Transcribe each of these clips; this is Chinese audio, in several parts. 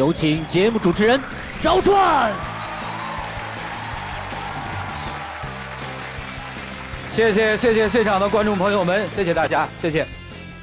有请节目主持人赵传。谢谢现场的观众朋友们，谢谢大家，谢谢。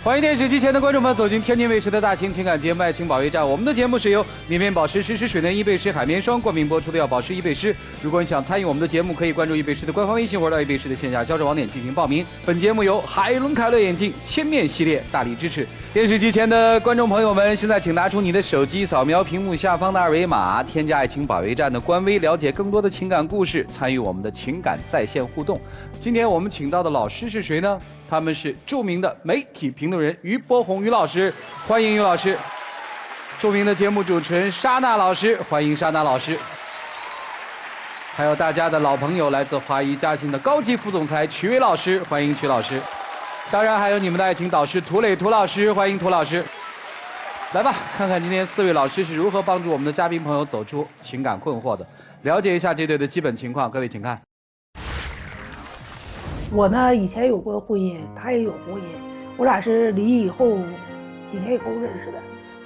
欢迎电视机前的观众们走进天津卫视的大型情感节目《爱情保卫战》。我们的节目是由绵绵保湿实时水嫩伊贝诗海绵霜冠名播出的，要保湿伊贝诗。如果你想参与我们的节目，可以关注伊贝诗的官方微信或者到伊贝诗的线下销售网点进行报名。本节目由海伦凯勒眼镜千面系列大力支持。电视机前的观众朋友们，现在请拿出你的手机，扫描屏幕下方的二维码，添加《爱情保卫战》的官微，了解更多的情感故事，参与我们的情感在线互动。今天我们请到的老师是谁呢？他们是著名的媒体评论人于波红于老师，欢迎于老师；著名的节目主持人莎娜老师，欢迎莎娜老师；还有大家的老朋友，来自华谊嘉信的高级副总裁曲伟老师，欢迎曲老师；当然还有你们的爱情导师涂磊涂老师，欢迎涂老师。来吧，看看今天4位老师是如何帮助我们的嘉宾朋友走出情感困惑的，了解一下这对的基本情况。各位请看。我呢，以前有过婚姻，他也有婚姻，我俩是离异以后几年以后认识的。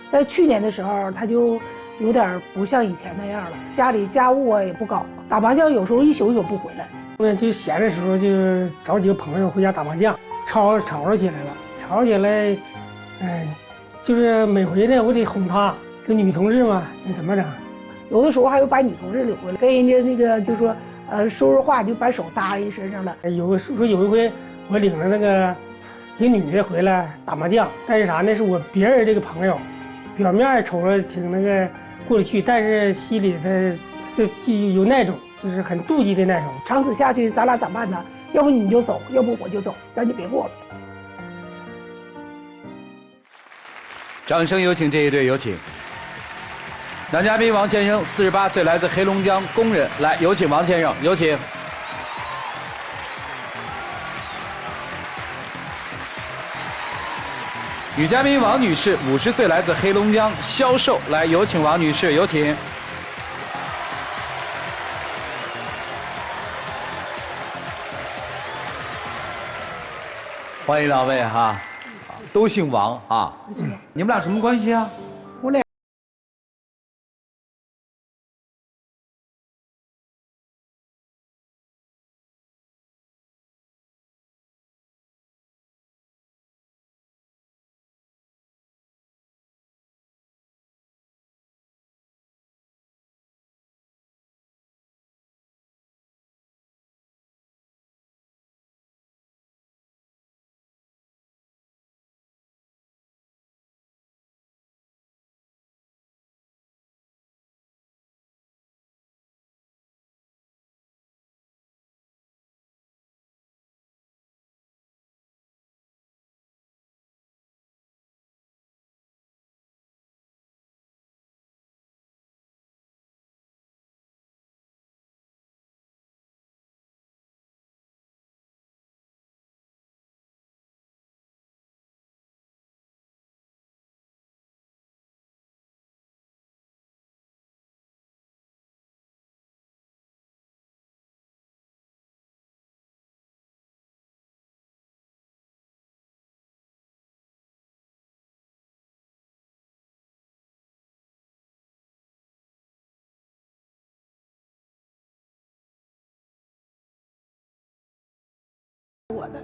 在去年的时候，他就有点不像以前那样了，家里家务啊也不搞，打麻将有时候一宿一宿不回来。就闲的时候就找几个朋友回家打麻将，吵吵起来了，吵起来，就是每回呢我得哄他，这女同事嘛，那怎么整？有的时候还有把女同事领回来，跟人家那个就说。说实话就把手搭人身上了。有一回我领着一个女的回来打麻将，但是啥呢？是我别人这个朋友，表面瞅着挺过得去，但是心里的就有那种就是很妒忌的那种。长此下去，咱俩咋办呢？要不你就走，要不我就走，咱就别过了。掌声有请这一对，有请。男嘉宾王先生，48岁，来自黑龙江工人。来，有请王先生，有请。女嘉宾王女士，50岁，来自黑龙江销售。来，有请王女士，有请。欢迎两位哈，都姓王啊。你们俩什么关系啊？我俩。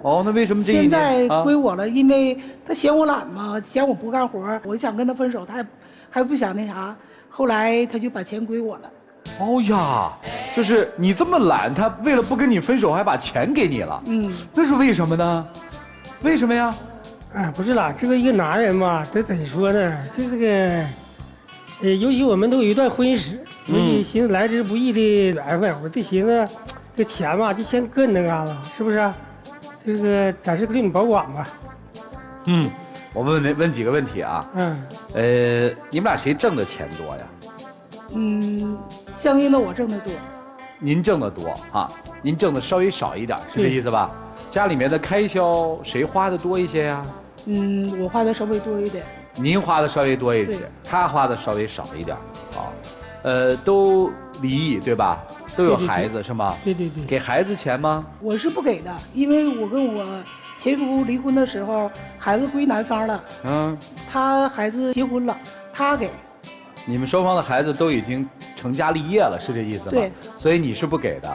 哦，那为什么这一现在归啊？我了？因为他嫌我懒嘛，嫌我不干活，我想跟他分手，他还不想那啥。后来他就把钱归我了。哦呀，就是你这么懒，他为了不跟你分手，还把钱给你了。那是为什么呢？为什么呀？不是啦，这个一个男人嘛，他怎么说呢？就这个，尤其我们都有一段婚姻史，尤其寻思来之不易的缘分，我就寻思，这钱嘛，就先搁你那嘎达，是不是？这个暂时对你保管吧。我问几个问题啊。你们俩谁挣的钱多呀？相应的我挣得多。您挣得多啊，您挣的稍微少一点，是这意思吧？家里面的开销谁花的多一些呀？我花的稍微多一点。您花的稍微多一些，他花的稍微少一点。啊，都离异对吧？都有孩子是吗？对。给孩子钱吗？我是不给的，因为我跟我前夫离婚的时候，孩子归男方了。他孩子结婚了，他给。你们双方的孩子都已经成家立业了，是这意思吗？对。所以你是不给的，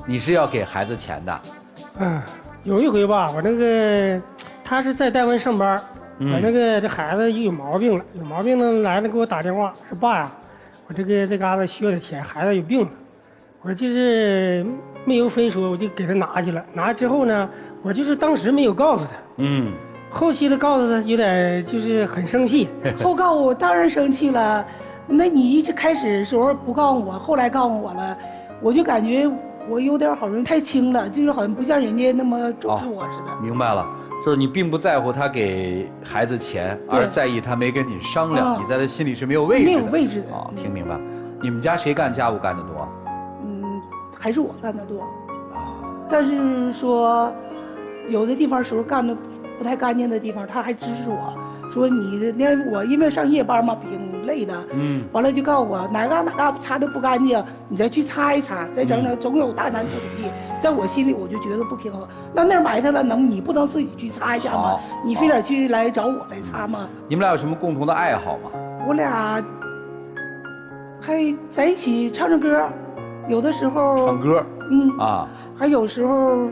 你是要给孩子钱的。有一回吧，我那个他是在单位上班，我那个这孩子有毛病了，来了给我打电话说爸呀，我这嘎达需要点钱，孩子有病了。我说就是没有分说，我就给他拿去了。拿之后呢，我就是当时没有告诉他，后期的告诉他有点就是很生气。后告我当然生气了，那你一开始的时候不告诉我，后来告诉我了，我就感觉我有点好像太轻了，就是好像不像人家那么重视我似的。明白了，就是你并不在乎他给孩子钱，而在意他没跟你商量，你在他心里是没有位置的。没有位置的。听明白。你们家谁干家务干得多？还是我干得多。但是说，有的地方时候干的不太干净的地方，他还支持我，说你我因为上夜班嘛，挺累的，完了就告诉我哪嘎擦的不干净，你再去擦一擦，再整整，总有大男子主义，在我心里我就觉得不平衡。那埋汰了，你不能自己去擦一下吗？你非得去来找我来擦吗？你们俩有什么共同的爱好吗？我俩还在一起唱唱歌，有的时候唱歌，还有时候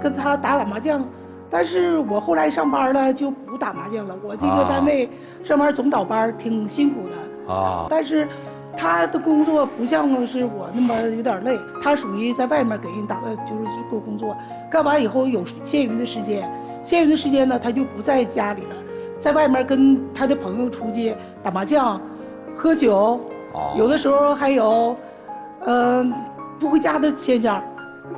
跟他打麻将。但是我后来上班了就不打麻将了，我这个单位上班总倒班，挺辛苦的。但是他的工作不像是我那么有点累，他属于在外面给人就是做工作，干完以后有闲余的时间呢，他就不在家里了，在外面跟他的朋友出去打麻将、喝酒，有的时候还有不回家的现象。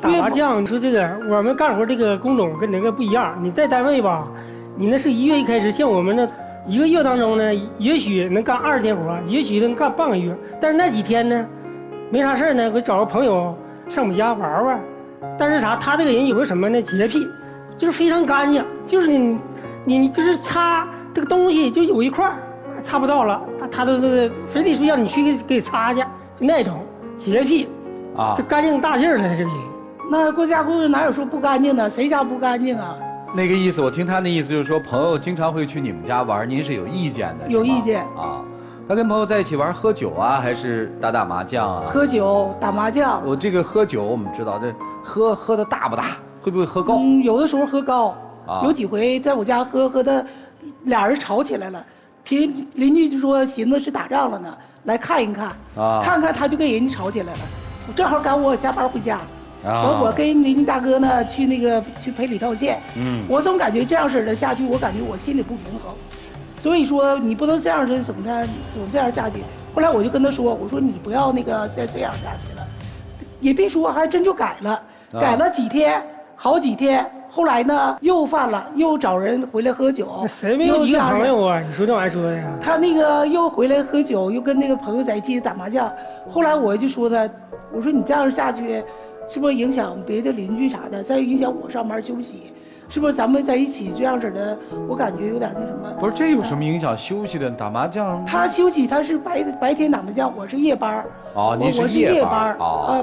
打麻将，你说这个我们干活这个工种跟那个不一样。你在单位吧，你那是1月一开始，像我们呢，1个月当中呢，也许能干20天活，也许能干半个月。但是那几天呢，没啥事呢，我找个朋友上我们家玩玩。但是他这个人有个什么呢？洁癖，就是非常干净，就是你就是擦这个东西就有一块擦不到了，他都那个非得说让你去给擦去，就那种洁癖就干净大劲儿了这个人。那过家过哪有说不干净的？谁家不干净啊？那个意思，我听他那意思就是说，朋友经常会去你们家玩，您是有意见的。有意见他跟朋友在一起玩，喝酒啊，还是打麻将啊？喝酒打麻将。我这个喝酒，我们知道这喝的大不大？会不会喝高？有的时候喝高。有几回在我家喝的，俩人吵起来了，邻居就说寻思是打仗了呢，来看一看。看看他就跟人家吵起来了。正好赶我下班回家。我跟邻居大哥呢去赔礼道歉。我总感觉这样式的下去，我感觉我心里不平衡。所以说你不能这样式总这样下去。后来我就跟他说，我说你不要再这样下去了。也别说，还真就改了，改了好几天。后来呢又犯了，又找人回来喝酒。谁没有几个朋友啊？你说这玩意儿说的呀？他又回来喝酒，又跟朋友在一起打麻将。后来我就说他，我说你这样下去。是不是影响别的邻居啥的？再影响我上班休息，是不是咱们在一起这样式的？我感觉有点那什么。不是，这有什么影响休息的？打麻将？他休息，他是白天打麻将，我是夜班。您是夜班。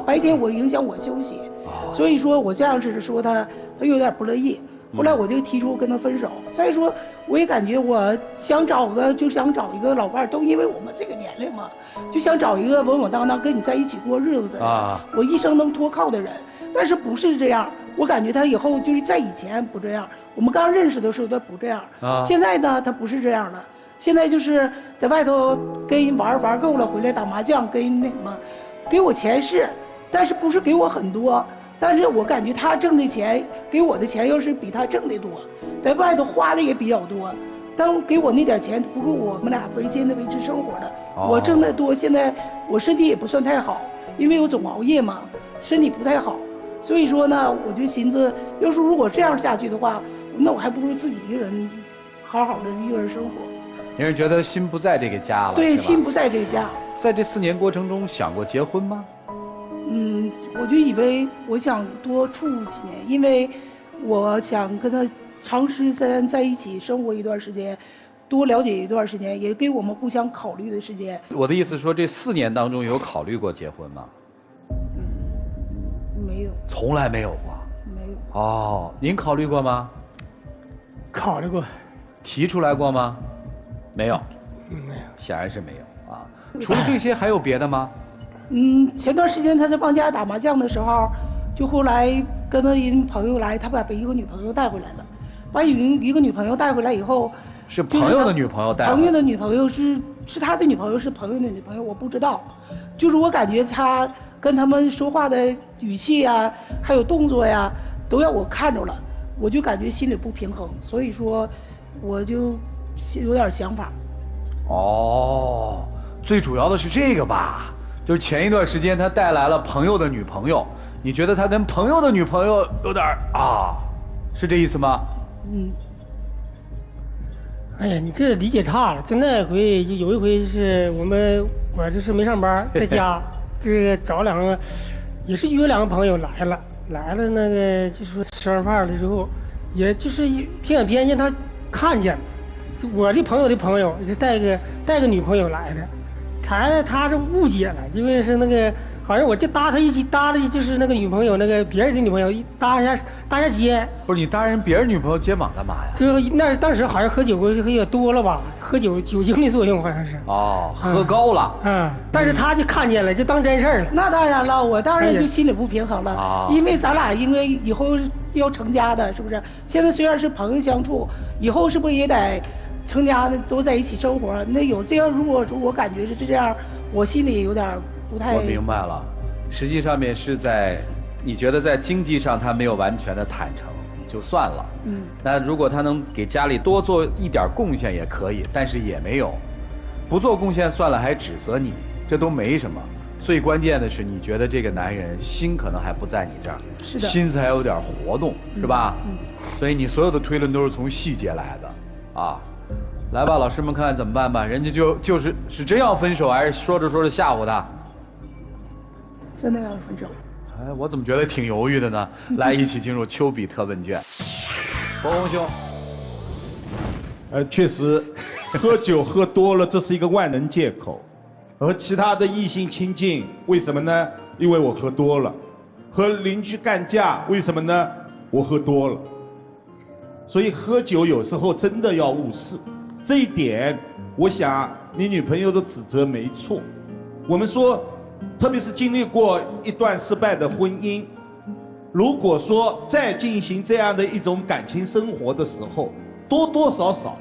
白天我影响我休息，所以说我这样式的说他有点不乐意。后来我就提出跟他分手。再说，我也感觉我想找一个老伴儿，都因为我们这个年龄嘛，就想找一个稳稳当当跟你在一起过日子的人，我一生能托靠的人。但是不是这样？我感觉他以后就是在以前不这样，我们刚认识的时候他不这样，现在呢他不是这样了。现在就是在外头跟人玩够了，回来打麻将，跟人给我钱是，但是不是给我很多。但是我感觉他挣的钱给我的钱要是比他挣的多，在外头花的也比较多，但给我那点钱不够我们俩现在维持生活的。我挣的多，现在我身体也不算太好，因为我总熬夜嘛，身体不太好。所以说呢，我就寻思，要是如果这样下去的话，那我还不如自己一个人好好的一个人生活。您是觉得心不在这个家了？对，心不在这个家。在这4年过程中，想过结婚吗？我就以为我想多处几年，因为我想跟他长时间在一起生活一段时间，多了解一段时间，也给我们互相考虑的时间。我的意思说，这4年当中有考虑过结婚吗？没有，从来没有过。没有。您考虑过吗？考虑过。提出来过吗？没有。没有。显然是没有啊。除了这些，还有别的吗？前段时间他在帮家打麻将的时候，就后来跟他一朋友来，他把一个女朋友带回来了，把一个女朋友带回来以后，是朋友的女朋友带回来。朋友的女朋友是他的女朋友，是朋友的女朋友，我不知道，就是我感觉他跟他们说话的语气呀，还有动作呀，都让我看着了，我就感觉心里不平衡，所以说我就有点想法。哦，最主要的是这个吧，就是前一段时间他带来了朋友的女朋友，你觉得他跟朋友的女朋友有点啊，是这意思吗？哎呀，你这理解差了。就那回，就有一回是我就是没上班，在家，这个找两个，也是约两个朋友来了，那个就说吃完饭了之后，也就是偏眼偏见他看见了，就我的朋友的朋友就带个女朋友来的，他是误解了，因为是那个好像我就搭的就是那个女朋友那个别人的女朋友搭一下肩。不是你搭人别人女朋友肩膀干嘛呀？就那当时好像喝酒也多了吧，喝酒精的作用好像是。哦，喝高了。但是他就看见了，就当真事儿了。那当然了，我当然就心里不平衡了，因为咱俩因为以后要成家的，是不是？现在虽然是朋友相处，以后是不是也得成家的都在一起生活？那有这样，如果说我感觉是这样，我心里有点不太。我明白了，实际上面是你觉得在经济上他没有完全的坦诚，就算了。那如果他能给家里多做一点贡献也可以，但是也没有，不做贡献算了，还指责你，这都没什么。最关键的是，你觉得这个男人心可能还不在你这儿，是的，心思还有点活动，是吧？所以你所有的推论都是从细节来的啊。来吧，老师们看看怎么办吧。人家就是真要分手，还是说着说着吓唬他？真的要分手？哎，我怎么觉得挺犹豫的呢？来，一起进入丘比特问卷。博红兄，确实，喝酒喝多了，这是一个万能借口。和其他的异性亲近，为什么呢？因为我喝多了。和邻居干架，为什么呢？我喝多了。所以喝酒有时候真的要误事。这一点，我想你女朋友的指责没错。我们说，特别是经历过一段失败的婚姻，如果说再进行这样的一种感情生活的时候，多多少少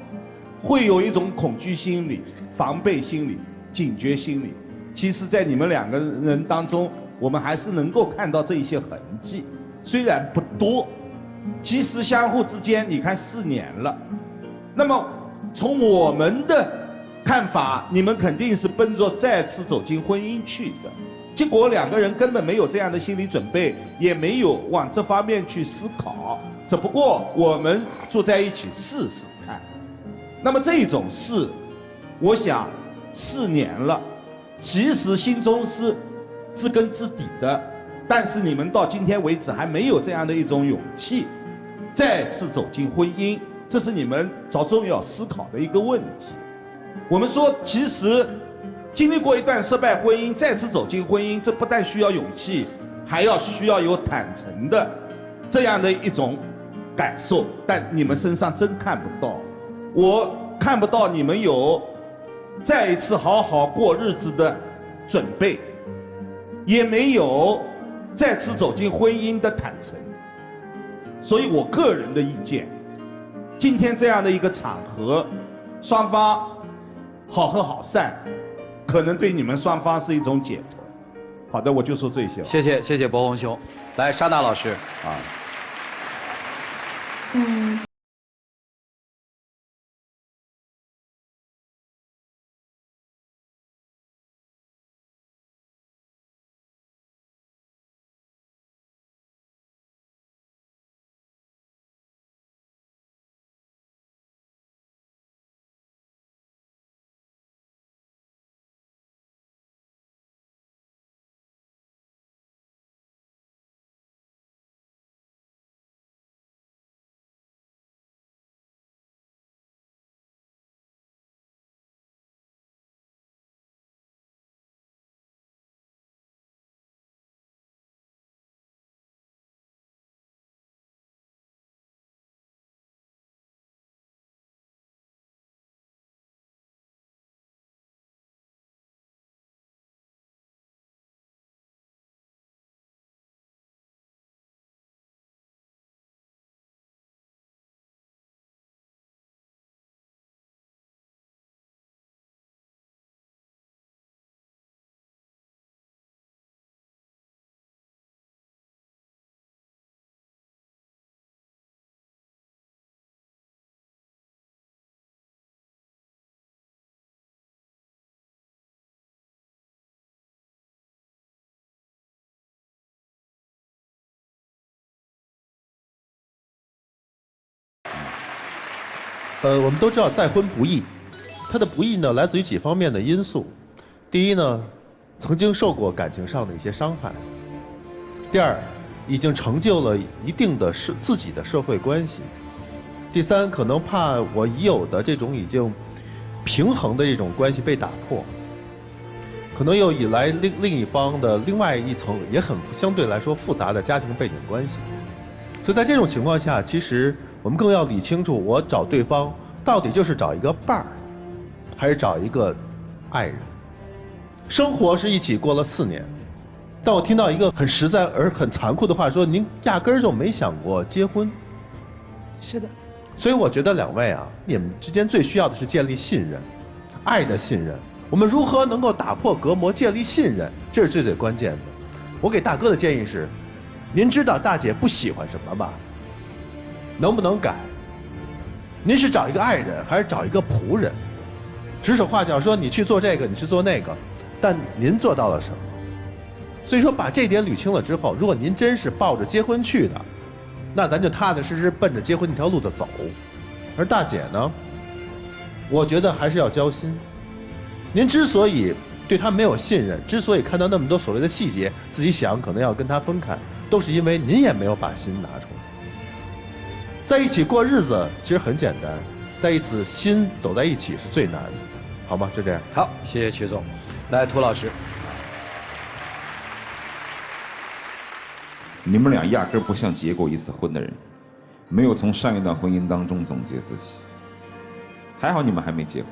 会有一种恐惧心理、防备心理、警觉心理。其实，在你们两个人当中，我们还是能够看到这一些痕迹，虽然不多。其实相互之间，你看4年了，那么从我们的看法，你们肯定是奔着再次走进婚姻去的。结果两个人根本没有这样的心理准备，也没有往这方面去思考。只不过我们坐在一起试试看。那么这种事，我想4年了，其实心中是知根知底的。但是你们到今天为止还没有这样的一种勇气，再次走进婚姻，这是你们着重要思考的一个问题。我们说，其实经历过一段失败婚姻，再次走进婚姻，这不但需要勇气，还需要有坦诚的这样的一种感受。但你们身上真看不到，我看不到你们有再一次好好过日子的准备，也没有再次走进婚姻的坦诚。所以我个人的意见，今天这样的一个场合，双方好合好散，可能对你们双方是一种解脱。好的，我就说这些。谢谢博红兄。来，莎娜老师啊。我们都知道再婚不易，它的不易呢来自于几方面的因素。第一呢，曾经受过感情上的一些伤害；第二，已经成就了一定的自己的社会关系；第三，可能怕我已有的这种已经平衡的这种关系被打破，可能又以来另一方的另外一层也很相对来说复杂的家庭背景关系。所以在这种情况下，其实我们更要理清楚，我找对方到底就是找一个伴儿，还是找一个爱人。生活是一起过了4年，但我听到一个很实在而很残酷的话，说您压根儿就没想过结婚。是的。所以我觉得2位啊，你们之间最需要的是建立信任，爱的信任。我们如何能够打破隔膜，建立信任，这是最关键的。我给大哥的建议是，您知道大姐不喜欢什么吧？能不能改？您是找一个爱人，还是找一个仆人？指手画脚说你去做这个，你去做那个，但您做到了什么？所以说把这点捋清了之后，如果您真是抱着结婚去的，那咱就踏踏实实奔着结婚那条路子走。而大姐呢，我觉得还是要交心。您之所以对他没有信任，之所以看到那么多所谓的细节，自己想可能要跟他分开，都是因为您也没有把心拿出来。在一起过日子其实很简单，在一起心走在一起是最难的，好吗？就这样。好，谢谢曲总。来，涂老师。你们俩压根不像结过一次婚的人，没有从上一段婚姻当中总结自己。还好你们还没结婚，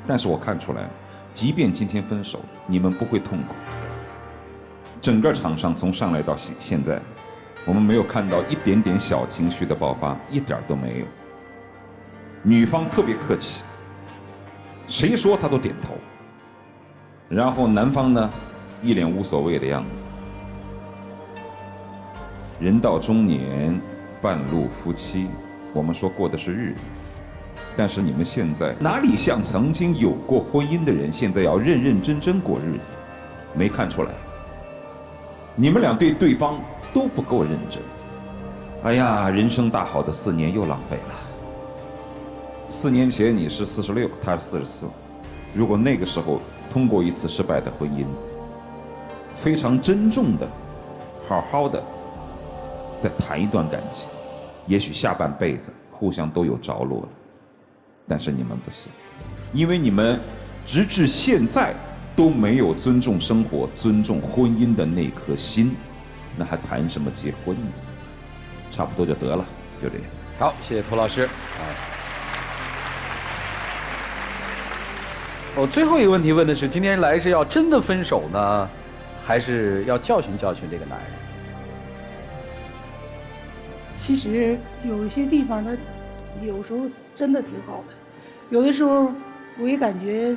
但是我看出来了，即便今天分手，你们不会痛苦。整个场上从上来到现在，我们没有看到一点点小情绪的爆发，一点都没有。女方特别客气，谁说她都点头，然后男方呢，一脸无所谓的样子。人到中年，半路夫妻，我们说过的是日子，但是你们现在哪里像曾经有过婚姻的人，现在要认认真真过日子，没看出来？你们俩对对方都不够认真。哎呀，人生大好的4年又浪费了。4年前你是46，他是44，如果那个时候通过一次失败的婚姻，非常珍重的，好好的再谈一段感情，也许下半辈子互相都有着落了。但是你们不行，因为你们直至现在都没有尊重生活、尊重婚姻的那颗心，那还谈什么结婚呢？差不多就得了，就这样。好，谢谢涂老师。我最后一个问题问的是，今天来是要真的分手呢，还是要教训教训这个男人？其实有一些地方，他有时候真的挺好的，有的时候我也感觉，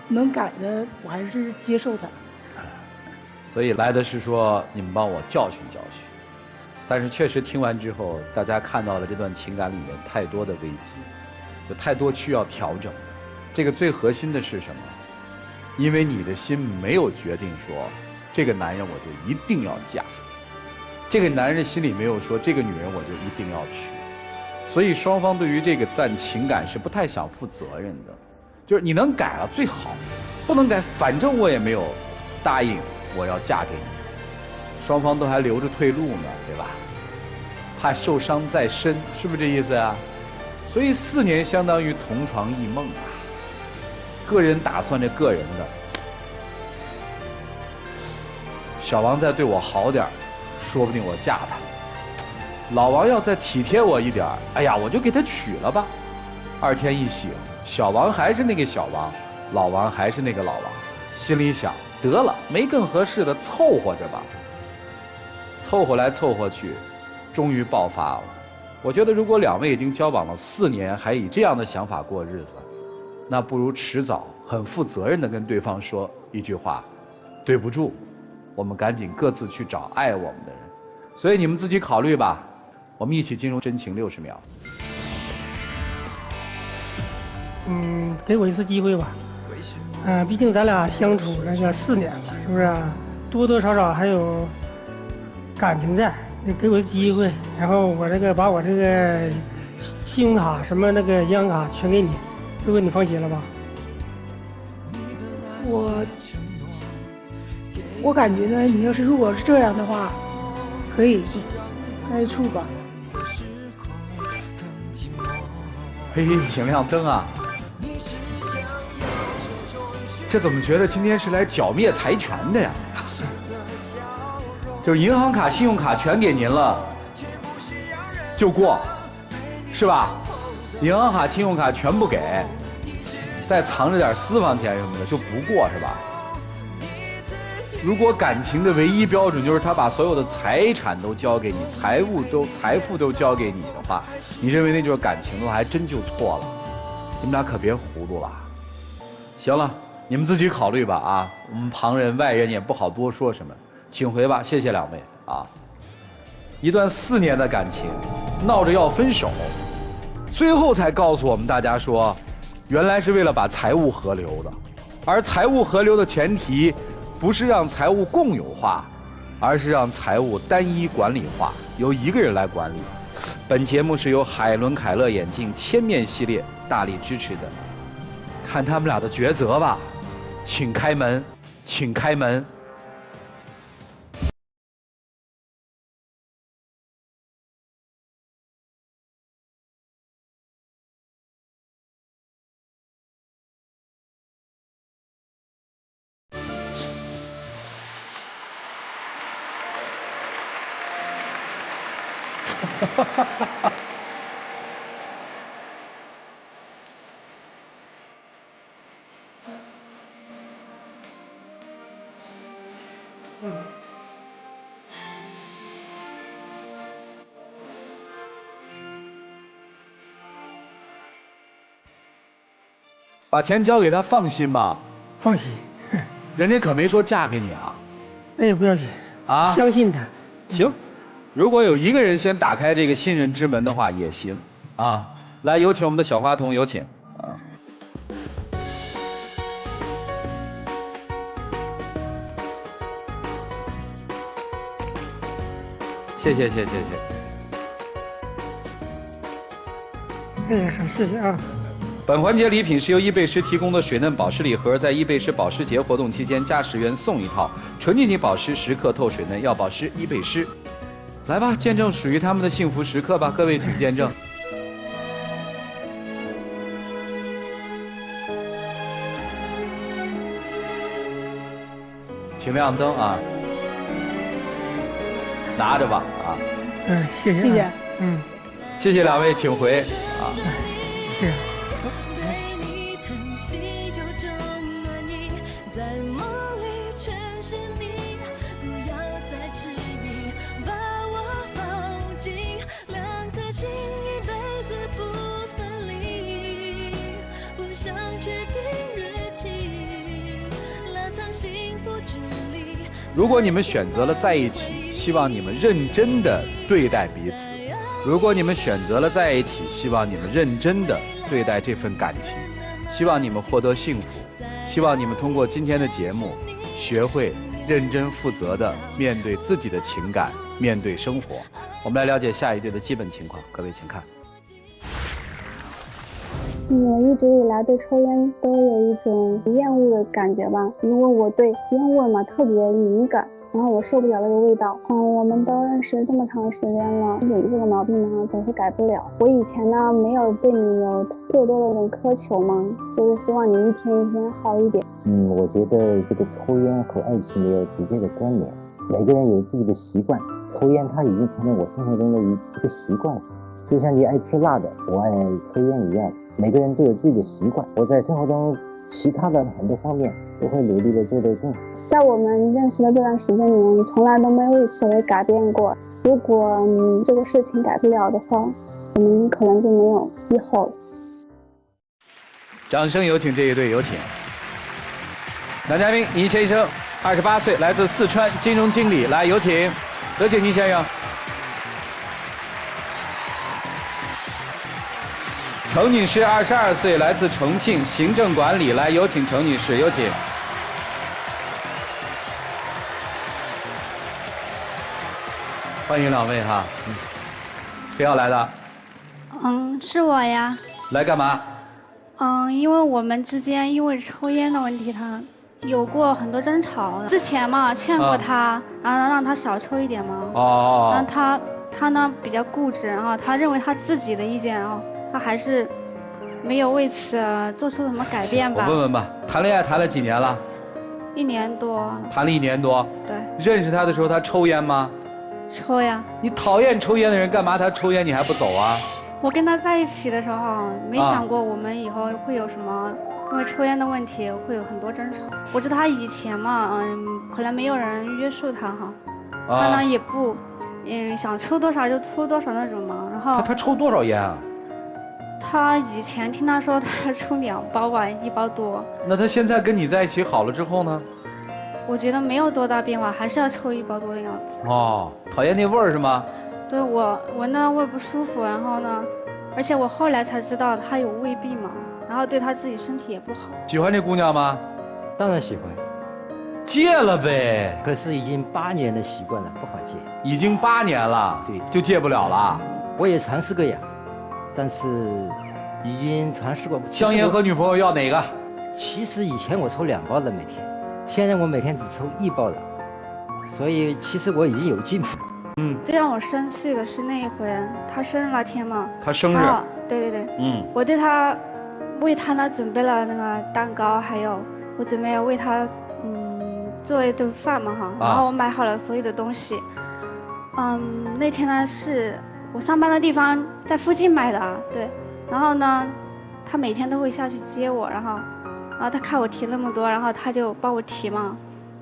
能改的，我还是接受他。所以来的是说你们帮我教训教训，但是确实听完之后，大家看到了这段情感里面太多的危机，有太多需要调整的。这个最核心的是什么？因为你的心没有决定说这个男人我就一定要嫁，这个男人心里没有说这个女人我就一定要娶，所以双方对于这个段情感是不太想负责任的。就是你能改了最好，不能改反正我也没有答应我要嫁给你，双方都还留着退路呢，对吧？怕受伤在身，是不是这意思啊？所以4年相当于同床异梦啊。个人打算着个人的，小王再对我好点，说不定我嫁他；老王要再体贴我一点，哎呀，我就给他娶了吧。2天一醒，小王还是那个小王，老王还是那个老王，心里想得了，没更合适的，凑合着吧。凑合来凑合去，终于爆发了。我觉得如果2位已经交往了4年，还以这样的想法过日子，那不如迟早很负责任地跟对方说一句话：对不住，我们赶紧各自去找爱我们的人。所以你们自己考虑吧。我们一起进入真情60秒。给我一次机会吧。毕竟咱俩相处那个4年了，是不是？多多少少还有感情在。给我机会，然后我这个把我这个信用卡什么那个银行卡全给你，这回你放心了吧？我感觉呢，你要是如果是这样的话，可以开处吧。嘿，请亮灯啊！这怎么觉得今天是来剿灭财权的呀？就是银行卡、信用卡全给您了，就过，是吧？银行卡、信用卡全不给，再藏着点私房钱什么的就不过，是吧？如果感情的唯一标准就是他把所有的财产都交给你，财富都交给你的话，你认为那就是感情的话，还真就错了。你们俩可别糊涂了。行了，你们自己考虑吧啊！我们旁人外人也不好多说什么，请回吧，谢谢两位啊。一段4年的感情，闹着要分手，最后才告诉我们大家说，原来是为了把财务合流的，而财务合流的前提。不是让财务共有化，而是让财务单一管理化，由一个人来管理。本节目是由海伦凯勒眼镜千面系列大力支持的。看他们俩的抉择吧，请开门，请开门。把钱交给他，放心吧。放心，人家可没说嫁给你啊。那也不要紧啊，相信他。行，如果有一个人先打开这个信任之门的话，也行啊。来，有请我们的小花童，有请啊。谢谢。哎呀，谢谢啊。本环节礼品是由伊贝诗提供的水嫩保湿礼盒，在伊贝诗保湿节活动期间加10元送一套纯净体保湿，时刻透水嫩，要保湿伊贝诗。来吧，见证属于他们的幸福时刻吧，各位请见证。请亮灯啊！拿着吧啊！谢谢。谢谢。谢谢两位，请回啊！谢谢。如果你们选择了在一起，希望你们认真的对待彼此；如果你们选择了在一起，希望你们认真的对待这份感情，希望你们获得幸福，希望你们通过今天的节目，学会认真负责的面对自己的情感，面对生活。我们来了解下一对的基本情况，各位请看。我一直以来对抽烟都有一种厌恶的感觉吧，因为我对烟味嘛特别敏感，然后我受不了那个味道。我们都认识这么长时间了，有这个毛病嘛总是改不了。我以前呢没有对你有过多的那种苛求嘛，就是希望你一天一天好一点。我觉得这个抽烟和爱情没有直接的关联，每个人有自己的习惯，抽烟它已经成为我生活中的一个习惯，就像你爱吃辣的，我爱抽烟一样。每个人都有自己的习惯，我在生活中其他的很多方面都会努力的做得更好。在我们认识的这段时间里面，从来都没有一次为改变过。如果你这个事情改不了的话，我们可能就没有以后了。掌声有请这一对，有请男嘉宾倪先生，28岁，来自四川，金融经理，来有请倪先生。程女士，22岁，来自重庆，行政管理，来有请程女士，有请。欢迎2位哈。谁要来的？是我呀。来干嘛？因为我们之间因为抽烟的问题，他有过很多争吵。之前嘛，劝过他，然后让他少抽一点嘛。哦。然后他呢比较固执，然后他认为他自己的意见，然后他还是没有为此做出什么改变吧。我问问吧，谈恋爱谈了几年了？1年多。谈了1年多。对。认识他的时候，他抽烟吗？抽呀。你讨厌抽烟的人，干嘛他抽烟你还不走啊？我跟他在一起的时候，没想过我们以后会有什么，因为抽烟的问题会有很多争吵。我知道他以前嘛，可能没有人约束他哈，他呢也不，想抽多少就抽多少那种嘛。然后他抽多少烟啊？他以前听他说他抽2包吧，1包多。那他现在跟你在一起好了之后呢？我觉得没有多大变化，还是要抽1包多的样子。哦，讨厌那味儿是吗？对，我闻那味儿不舒服，然后呢，而且我后来才知道他有胃病嘛，然后对他自己身体也不好。喜欢这姑娘吗？当然喜欢。戒了呗。可是已经8年的习惯了，不好戒。已经8年了，对，就戒不了了。我也尝试过呀，但是已经尝试过。香烟和女朋友要哪个？其实以前我抽2包的每天，现在我每天只抽1包了，所以其实我已经有进步。最让我生气的是那一回他生日那天嘛。他生日。对。我为他呢准备了那个蛋糕，还有我准备要为他做一顿饭嘛哈。然后我买好了所有的东西。那天呢是我上班的地方在附近买的，对。然后呢，他每天都会下去接我，然后他看我提那么多，然后他就帮我提嘛。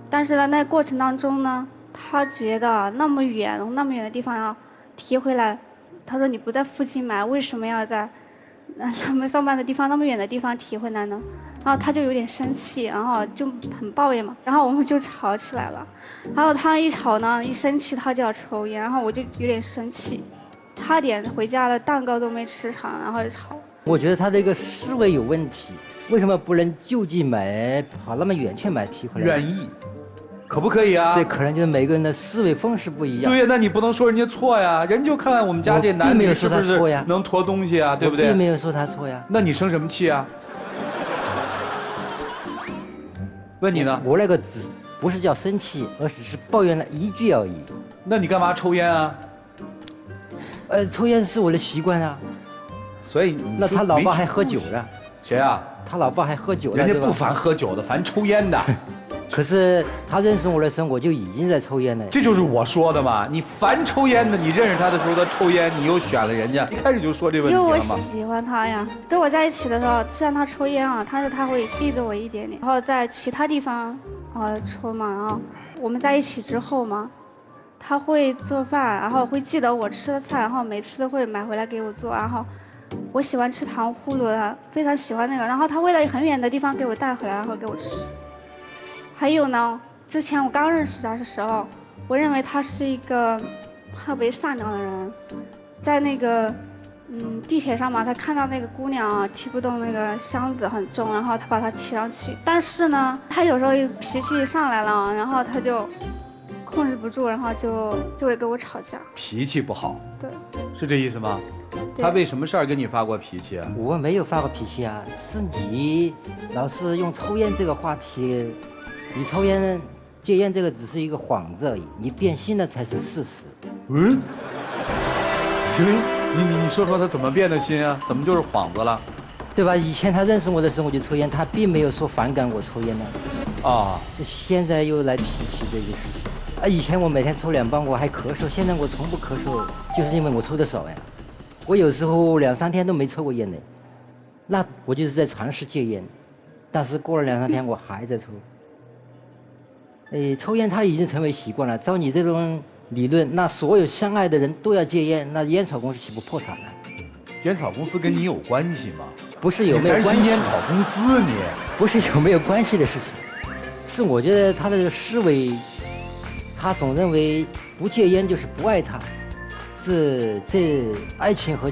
但是呢，那过程当中呢，他觉得那么远的地方要提回来，他说你不在附近买，为什么要在他们上班的地方那么远的地方提回来呢？然后他就有点生气，然后就很抱怨嘛，然后我们就吵起来了。然后他一吵呢，一生气他就要抽烟，然后我就有点生气，差点回家了，蛋糕都没吃上，然后就吵。我觉得他这个思维有问题，为什么不能就近买，跑那么远去买提回来？愿意。可不可以啊？这可能就是每个人的思维方式不一样。对呀，那你不能说人家错呀，人就看我们家这男女是不是能驮东西啊，对不对？我并没有说他错呀。那你生什么气啊？问你呢？我那个只不是叫生气，而只是抱怨了1句而已。那你干嘛抽烟啊？抽烟是我的习惯啊。所以那他老婆还喝酒了？谁啊？他老婆还喝酒了。人家不烦喝酒的，烦抽烟的。可是他认识我的时候，我就已经在抽烟了。这就是我说的嘛，你烦抽烟的，你认识他的时候他抽烟，你又选了人家，一开始就说这问题了嘛。因为我喜欢他呀，跟我在一起的时候，虽然他抽烟啊，但是他会避着我一点点，然后在其他地方抽嘛，然后我们在一起之后嘛，他会做饭，然后会记得我吃的菜，然后每次都会买回来给我做，然后我喜欢吃糖葫芦的，非常喜欢那个，然后他会在很远的地方给我带回来，然后给我吃。还有呢，之前我刚认识他的时候，我认为他是一个特别善良的人，在那个地铁上嘛，他看到那个姑娘啊提不动那个箱子很重，然后他把她提上去。但是呢，他有时候脾气上来了，然后他就控制不住，然后就会跟我吵架。脾气不好。对。是这意思吗？他为什么事儿跟你发过脾气啊？我没有发过脾气啊，是你老是用抽烟这个话题。你抽烟、戒烟这个只是一个幌子而已，你变心了才是事实。行，你说说他怎么变的心啊？怎么就是幌子了？对吧？以前他认识我的时候我就抽烟，他并没有说反感我抽烟的。现在又来提起这件事。以前我每天抽2包我还咳嗽，现在我从不咳嗽，就是因为我抽的少呀。我有时候2、3天都没抽过烟的，那我就是在尝试戒烟，但是过了2、3天我还在抽。抽烟它已经成为习惯了。照你这种理论，那所有相爱的人都要戒烟，那烟草公司岂不破产了？烟草公司跟你有关系吗？不是有没有关系？烟草公司你不是有没有关系的事情，是我觉得他的这个思维，他总认为不戒烟就是不爱他，这爱情和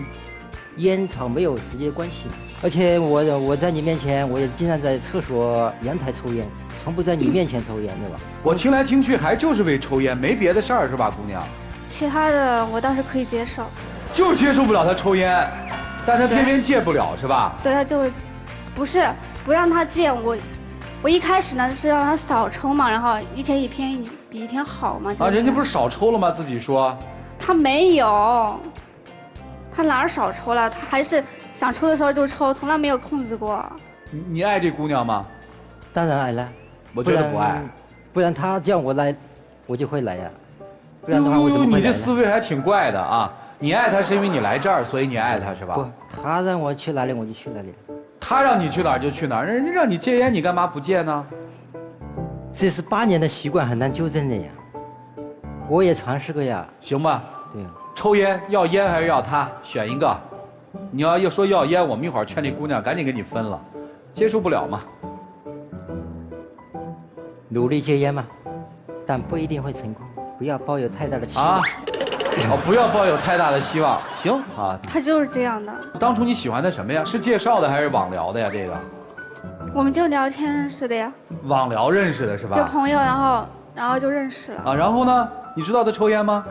烟草没有直接关系。而且我在你面前，我也经常在厕所阳台抽烟。从不在你面前抽烟，对吧？我听来听去还就是为抽烟，没别的事儿是吧，姑娘？其他的我倒是可以接受。就接受不了他抽烟，但他偏偏戒不了，是吧？对，他就不是不让他戒，我一开始呢是让他少抽嘛，然后一天比一天好嘛。啊，人家不是少抽了吗？自己说。他没有，他哪儿少抽了？他还是想抽的时候就抽，从来没有控制过。你爱这姑娘吗？当然爱了。我觉得不爱。不然他叫我来，我就会来呀。不然的话，我怎么会来？你这思维还挺怪的啊！你爱他是因为你来这儿，所以你爱他是吧？不，他让我去哪里我就去哪里。他让你去哪儿就去哪儿，人家让你戒烟，你干嘛不戒呢？这是8年的习惯，很难纠正的呀。我也尝试过呀。行吧。对。抽烟要烟还是要他？选一个。你要说要烟，我们一会儿劝这姑娘赶紧给你分了，接受不了嘛。努力戒烟嘛，但不一定会成功，不要抱有太大的期望。不要抱有太大的希望。行啊。他就是这样的。当初你喜欢他什么呀？是介绍的还是网聊的呀？这个。我们就聊天认识的呀。网聊认识的是吧？就朋友，然后就认识了。啊，然后呢？你知道他抽烟吗？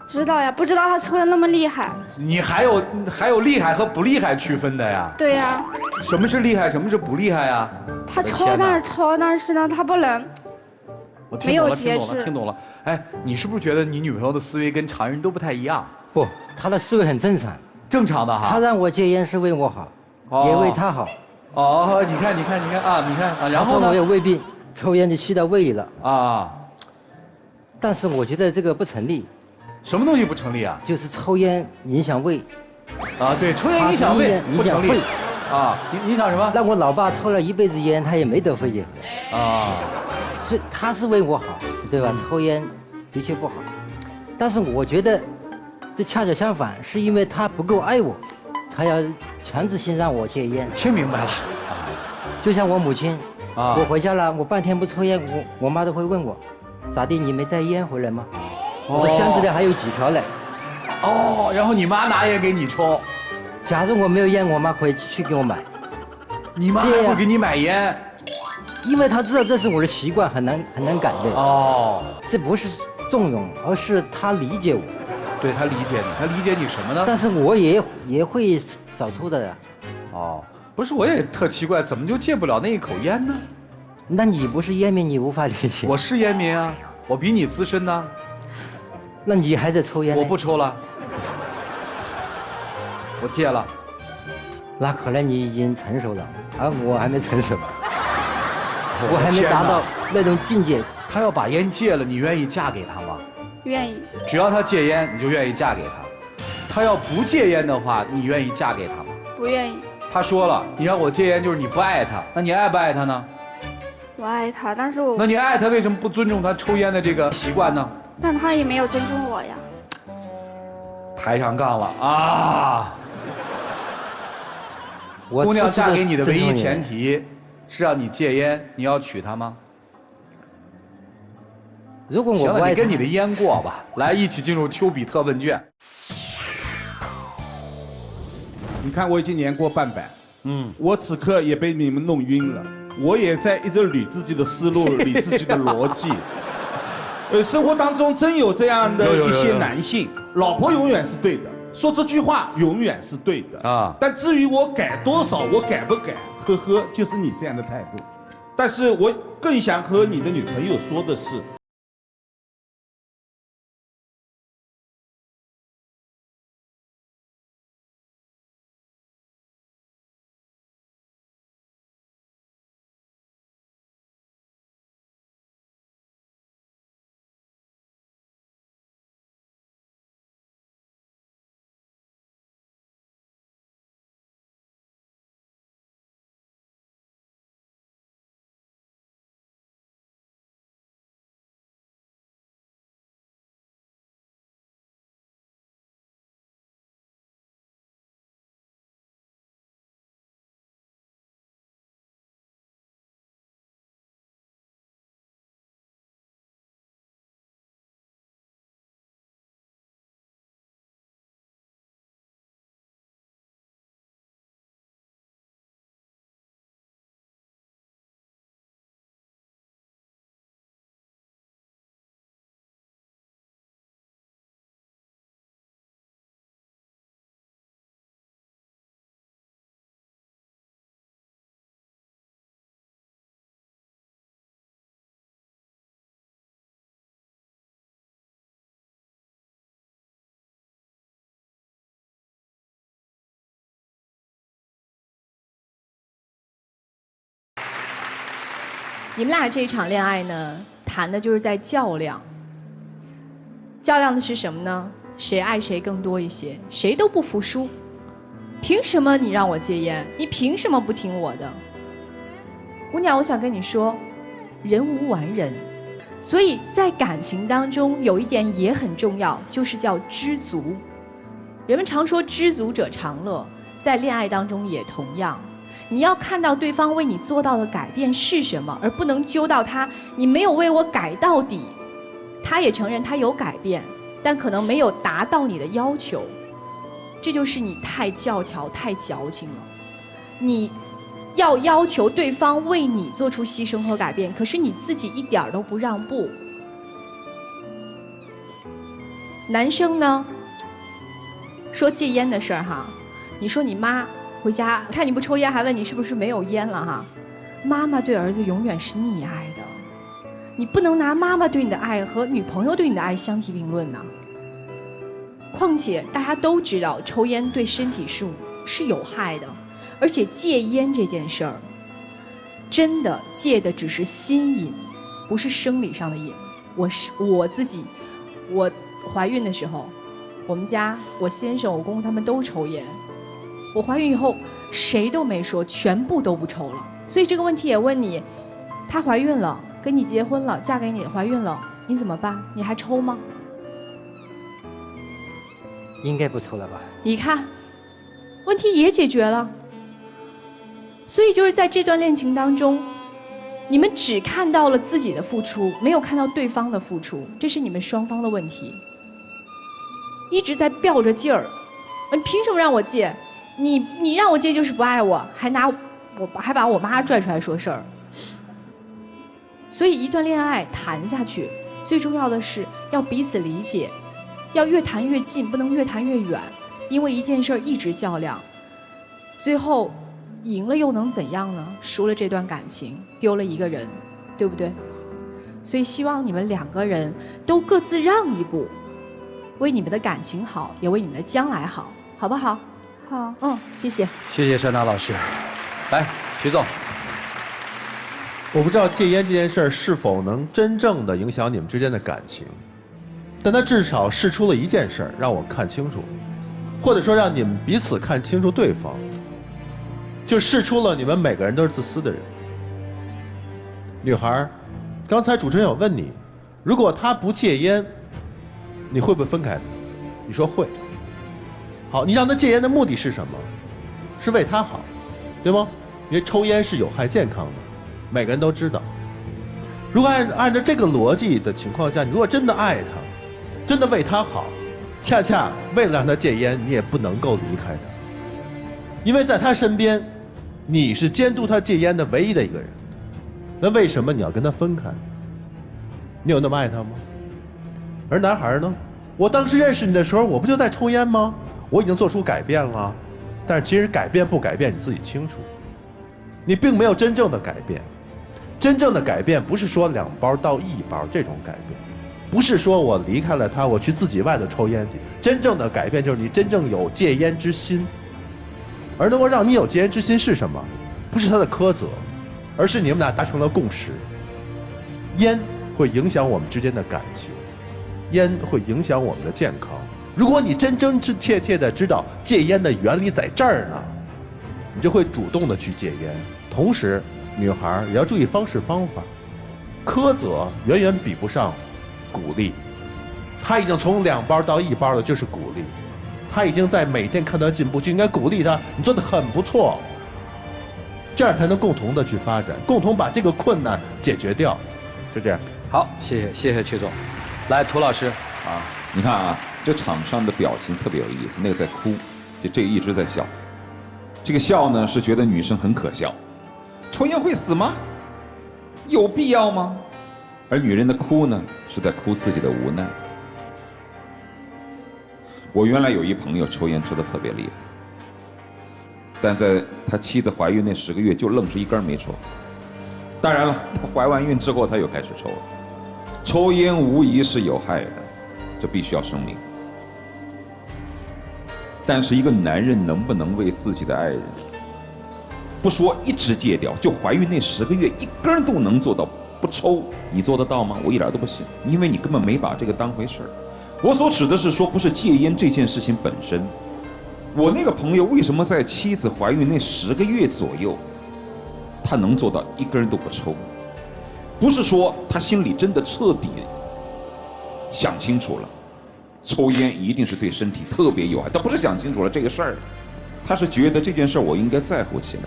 知道呀，不知道他抽的那么厉害。你还有厉害和不厉害区分的呀？对呀。什么是厉害？什么是不厉害呀？他抽但是抽，但是呢，他不能。没有节制。听懂了。哎，你是不是觉得你女朋友的思维跟常人都不太一样？不，她的思维很正常，正常的哈。她让我戒烟是为我好，也为她好。哦，你看啊，你看啊，然后呢？我有胃病，抽烟就吸到胃里了啊。但是我觉得这个不成立。什么东西不成立啊？就是抽烟影响胃。啊，对，抽烟影响胃，不成立。啊，影响什么？那我老爸抽了一辈子烟，他也没得肺结核。啊。所以他是为我好，对吧？抽烟的确不好，但是我觉得这恰恰相反，是因为他不够爱我，才要强制性让我戒烟。听明白了。就像我母亲，我回家了，我半天不抽烟，我妈都会问我，咋地？你没带烟回来吗？我箱子里还有几条嘞。哦，然后你妈拿烟给你抽。假如我没有烟，我妈会去给我买。你妈还会给你买烟？因为他知道这是我的习惯，很难改的。哦，这不是纵容，而是他理解我。对，他理解你，他理解你什么呢？但是我也会少抽的呀。哦，不是，我也特奇怪，怎么就戒不了那一口烟呢？那你不是烟民，你无法理解。我是烟民啊，我比你资深呢。那你还在抽烟？我不抽了，我戒了。那可能你已经成熟了，而我还没成熟。我还没达到那种境界。他要把烟戒了，你愿意嫁给他吗？愿意。只要他戒烟，你就愿意嫁给他。他要不戒烟的话，你愿意嫁给他吗？不愿意。他说了，你让我戒烟就是你不爱他，那你爱不爱他呢？我爱他，但是我……那你爱他，为什么不尊重他抽烟的这个习惯呢？但他也没有尊重我呀。抬上杠了啊！姑娘嫁给你的唯一前提是让你戒烟，你要娶她吗？如果我行了，你跟你的烟过吧。来，一起进入丘比特问卷。你看，我已经年过半百，我此刻也被你们弄晕了，我也在一直捋自己的思路，捋自己的逻辑。生活当中真有这样的一些男性，老婆永远是对的，说这句话永远是对的啊。但至于我改多少，我改不改，呵呵，就是你这样的态度。但是我更想和你的女朋友说的是。你们俩这一场恋爱呢，谈的就是在较量。较量的是什么呢？谁爱谁更多一些，谁都不服输。凭什么你让我戒烟？你凭什么不听我的？姑娘，我想跟你说，人无完人。所以在感情当中有一点也很重要，就是叫知足。人们常说知足者常乐，在恋爱当中也同样。你要看到对方为你做到的改变是什么，而不能揪到他你没有为我改到底。他也承认他有改变，但可能没有达到你的要求，这就是你太教条太矫情了。你要求对方为你做出牺牲和改变，可是你自己一点都不让步。男生呢，说戒烟的事儿哈，你说你妈回家看你不抽烟，还问你是不是没有烟了哈。妈妈对儿子永远是溺爱的，你不能拿妈妈对你的爱和女朋友对你的爱相提并论呐。况且大家都知道，抽烟对身体是有害的。而且戒烟这件事儿，真的戒的只是心瘾，不是生理上的瘾。我自己，我怀孕的时候，我们家我先生、我公公他们都抽烟。我怀孕以后，谁都没说，全部都不抽了。所以这个问题也问你，她怀孕了，跟你结婚了，嫁给你，怀孕了，你怎么办？你还抽吗？应该不抽了吧？你看，问题也解决了。所以就是在这段恋情当中，你们只看到了自己的付出，没有看到对方的付出，这是你们双方的问题。一直在吊着劲儿，你凭什么让我戒？你让我戒就是不爱我，还把我妈拽出来说事儿。所以一段恋爱谈下去，最重要的是要彼此理解，要越谈越近，不能越谈越远。因为一件事一直较量，最后赢了又能怎样呢？输了这段感情，丢了一个人，对不对？所以希望你们两个人都各自让一步，为你们的感情好，也为你们的将来好，好不好？好，谢谢。谢谢珊娜老师。来，徐总。我不知道戒烟这件事儿是否能真正的影响你们之间的感情，但他至少试出了一件事儿，让我看清楚，或者说让你们彼此看清楚对方，就试出了你们每个人都是自私的人。女孩，刚才主持人有问你，如果他不戒烟，你会不会分开？你说会。好，你让他戒烟的目的是什么？是为他好，对吗？因为抽烟是有害健康的，每个人都知道。如果按照这个逻辑的情况下，你如果真的爱他，真的为他好，恰恰为了让他戒烟，你也不能够离开他，因为在他身边，你是监督他戒烟的唯一的一个人。那为什么你要跟他分开？你有那么爱他吗？而男孩呢？我当时认识你的时候，我不就在抽烟吗？我已经做出改变了，但是其实改变不改变你自己清楚，你并没有真正的改变。真正的改变不是说2包到1包这种改变，不是说我离开了他，我去自己外头抽烟去。真正的改变就是你真正有戒烟之心，而能够让你有戒烟之心是什么？不是他的苛责，而是你们俩达成了共识。烟会影响我们之间的感情，烟会影响我们的健康。如果你真切切的知道戒烟的原理在这儿呢，你就会主动的去戒烟。同时，女孩也要注意方式方法，苛责远远比不上鼓励。他已经从2包到1包了，就是鼓励。他已经在每天看到进步，就应该鼓励他，你做得很不错。这样才能共同的去发展，共同把这个困难解决掉。就这样。好，谢谢曲总。来，涂老师啊，你看啊，这场上的表情特别有意思，那个在哭，这个一直在笑。这个笑呢是觉得女生很可笑，抽烟会死吗？有必要吗？而女人的哭呢是在哭自己的无奈。我原来有一朋友抽烟抽得特别厉害，但在他妻子怀孕那10个月就愣是一根没抽。当然了，他怀完孕之后他又开始抽了。抽烟无疑是有害的，这必须要声明。但是一个男人能不能为自己的爱人不说一直戒掉，就怀孕那10个月一根都能做到不抽，你做得到吗？我一点都不信，因为你根本没把这个当回事儿。我所指的是说，不是戒烟这件事情本身。我那个朋友为什么在妻子怀孕那10个月左右，他能做到一根都不抽？不是说他心里真的彻底想清楚了，抽烟一定是对身体特别有害。他不是想清楚了这个事儿，他是觉得这件事儿我应该在乎起来。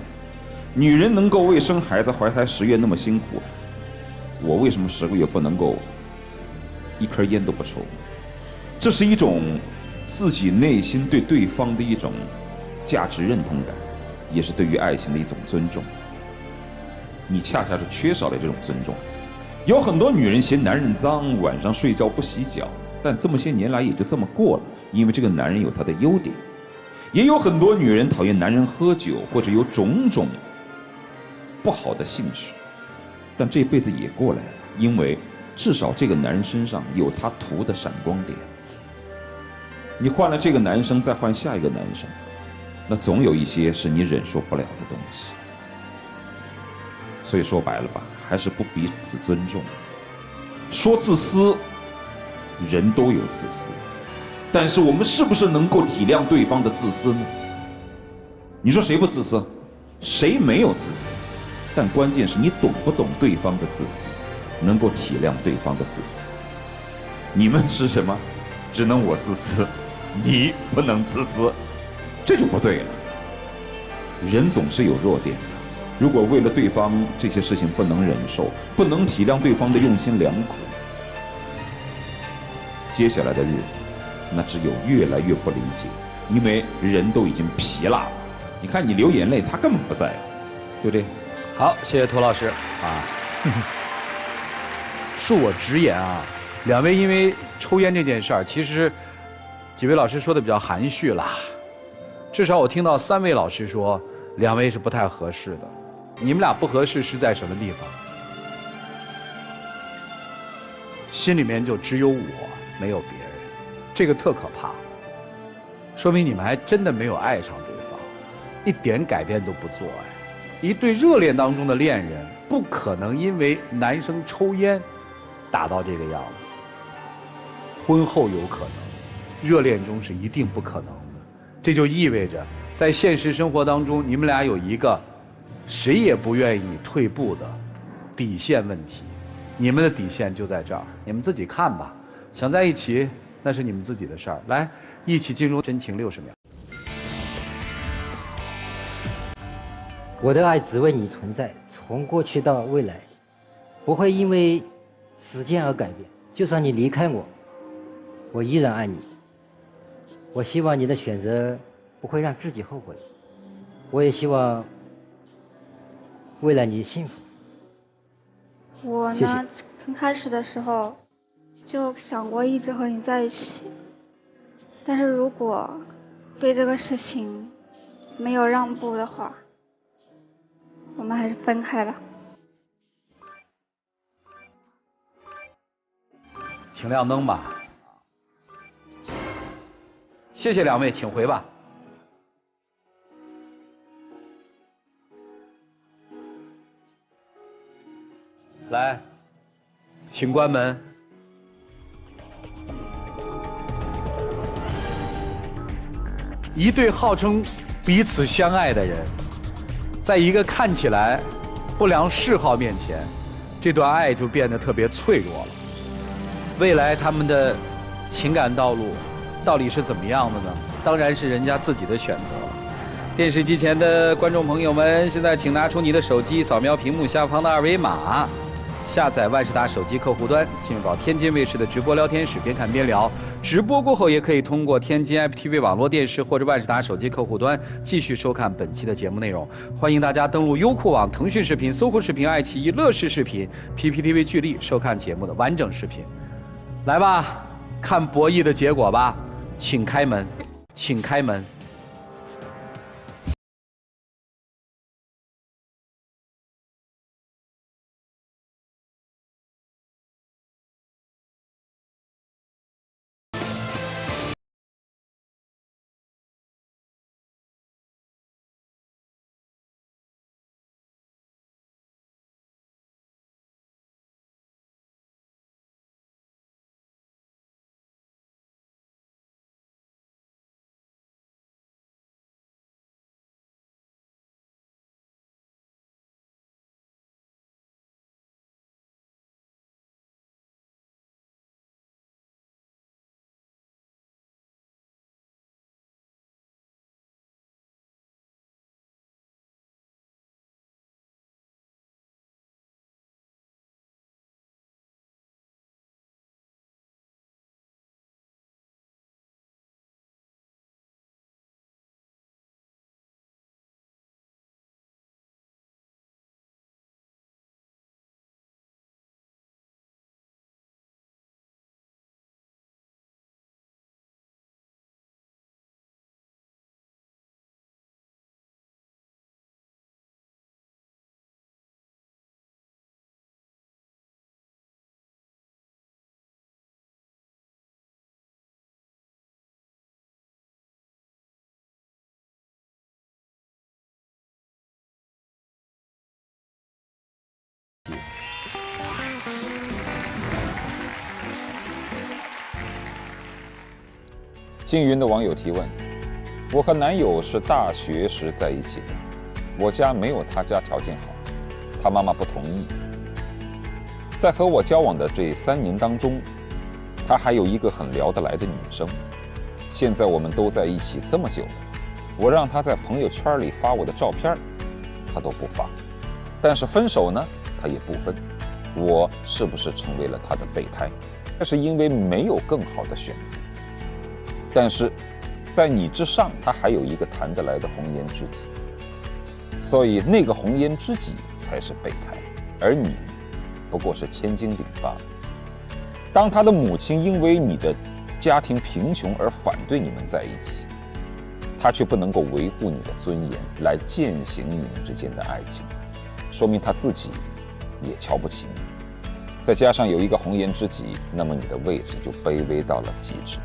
女人能够为生孩子怀胎10月那么辛苦，我为什么10个月不能够一根烟都不抽？这是一种自己内心对对方的一种价值认同感，也是对于爱情的一种尊重。你恰恰是缺少了这种尊重。有很多女人嫌男人脏，晚上睡觉不洗脚，但这么些年来也就这么过了，因为这个男人有他的优点。也有很多女人讨厌男人喝酒，或者有种种不好的兴趣，但这辈子也过来了，因为至少这个男人身上有他图的闪光点。你换了这个男生，再换下一个男生，那总有一些是你忍受不了的东西。所以说白了吧，还是不彼此尊重。说自私，人都有自私，但是我们是不是能够体谅对方的自私呢？你说谁不自私？谁没有自私？但关键是你懂不懂对方的自私，能够体谅对方的自私。你们是什么？只能我自私，你不能自私，这就不对了。人总是有弱点的。如果为了对方这些事情不能忍受，不能体谅对方的用心良苦，接下来的日子，那只有越来越不理解，因为人都已经疲了。你看你流眼泪，他根本不在乎，对不对？好，谢谢涂老师啊。恕我直言啊，两位因为抽烟这件事儿，其实几位老师说的比较含蓄啦。至少我听到3位老师说，两位是不太合适的。你们俩不合适是在什么地方？心里面就只有我，没有别人，这个特可怕。说明你们还真的没有爱上对方，一点改变都不做哎。一对热恋当中的恋人，不可能因为男生抽烟打到这个样子。婚后有可能，热恋中是一定不可能的。这就意味着，在现实生活当中，你们俩有一个谁也不愿意退步的底线问题。你们的底线就在这儿，你们自己看吧。想在一起，那是你们自己的事儿。来，一起进入真情60秒。我的爱只为你存在，从过去到未来，不会因为时间而改变。就算你离开我，我依然爱你。我希望你的选择不会让自己后悔，我也希望未来你幸福。我呢，谢谢刚开始的时候就想过一直和你在一起，但是如果对这个事情没有让步的话，我们还是分开吧。请亮灯吧。谢谢两位，请回吧。来，请关门。一对号称彼此相爱的人，在一个看起来不良嗜好面前，这段爱就变得特别脆弱了。未来他们的情感道路到底是怎么样的呢？当然是人家自己的选择了。电视机前的观众朋友们，现在请拿出你的手机，扫描屏幕下方的2维码，下载万事达手机客户端，进入到天津卫视的直播聊天室，边看边聊。直播过后，也可以通过天津 IPTV 网络电视或者万事达手机客户端继续收看本期的节目内容。欢迎大家登录优酷网、腾讯视频、搜狐视频、爱奇艺、乐视视频、PPTV 聚力收看节目的完整视频。来吧，看博弈的结果吧，请开门，请开门。静云的网友提问：我和男友是大学时在一起的，我家没有他家条件好，他妈妈不同意。在和我交往的这3年当中，他还有一个很聊得来的女生。现在我们都在一起这么久了，我让他在朋友圈里发我的照片，他都不发。但是分手呢，他也不分。我是不是成为了他的备胎？这是因为没有更好的选择。但是在你之上，他还有一个谈得来的红颜知己，所以那个红颜知己才是备胎，而你不过是千斤顶罢了。当他的母亲因为你的家庭贫穷而反对你们在一起，他却不能够维护你的尊严来践行你们之间的爱情，说明他自己也瞧不起你。再加上有一个红颜知己，那么你的位置就卑微到了极致。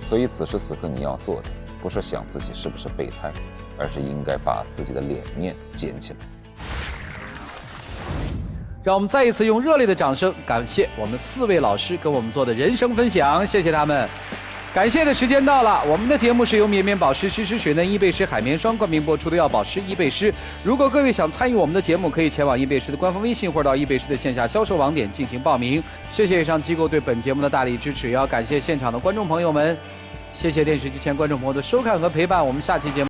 所以此时此刻你要做的，不是想自己是不是备胎，而是应该把自己的脸面捡起来。让我们再一次用热烈的掌声感谢我们4位老师跟我们做的人生分享，谢谢他们。感谢的时间到了，我们的节目是由绵绵保湿湿湿水嫩伊贝诗海绵霜冠名播出的，要保湿伊贝诗。如果各位想参与我们的节目，可以前往伊贝诗的官方微信或者到伊贝诗的线下销售网点进行报名。谢谢以上机构对本节目的大力支持，也要感谢现场的观众朋友们，谢谢电视机前观众朋友的收看和陪伴，我们下期节目